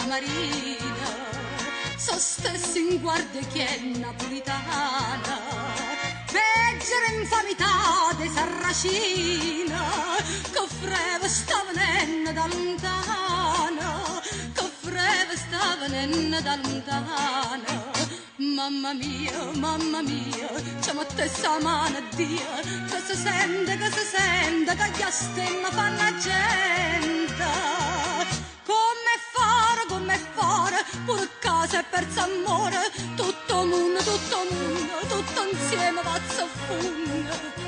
marina, so stessa in guardia che è napolitana, peggio infamità de sarracina, che freva sta venendo da lontana, che freva sta venendo da lontana. Mamma mia, c'è molte sa mano a Dio, che si sente, che gli stemma fanno la gente. Come fare, pure casa e perso amore, tutto mondo, tutto insieme va a fonda.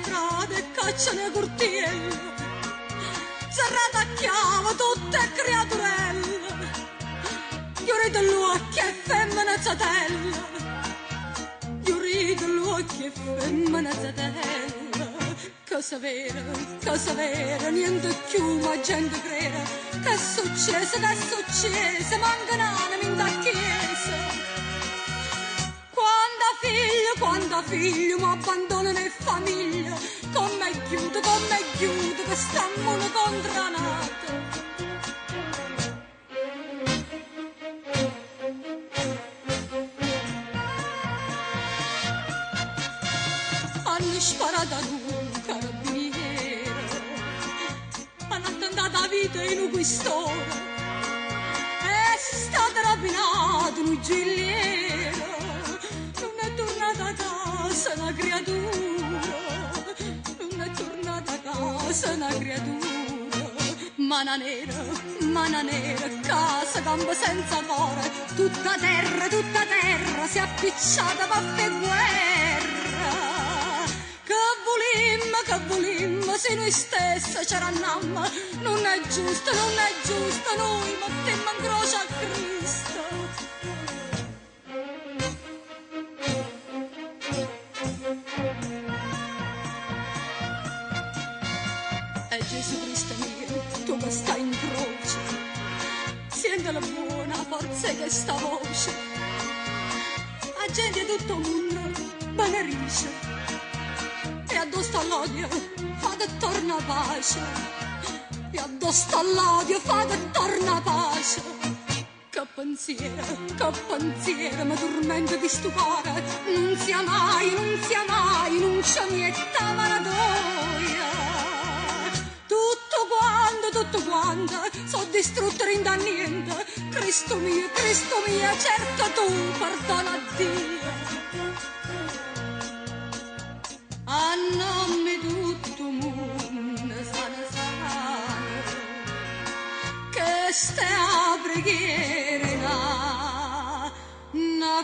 Frate, cacciano i curtielli, serrata a chiave, tutte creaturelle, io rido l'occhio e femmina zatella, io rido l'occhio e femmina zatella, cosa vera, niente più, ma gente crede, che è successo, manca un'anima in da chiesa. Quando figlio mi abbandonano in famiglia, come chiudo, che stiamo contranato. Hanno sparato a un carabiniere, hanno attentato la vita in un quistore, e si sta rapinato un gigliere. Una creatura, non è tornata a casa una creatura, mana nera, casa, gambe senza cuore, tutta terra, si è appicciata per fare guerra. Che volimmo, se noi stesse c'eravamo, non è giusto, noi mettemmo in croce a Cristo. Gesù Cristo mio, tu che stai in croce, senti la buona forza che sta voce, la gente di tutto il mondo benerisce, e addosso all'odio fate torna pace, e addosso all'odio fate torna pace. Che pensiero, mi tormento di stupore, non sia mai, non c'è niente malatoia. Tutto quanto, so distrutto in da niente. Cristo mio, cerca tu, perdona a Dio. A nome di tutto il mondo, sana, che stai a preghiera, na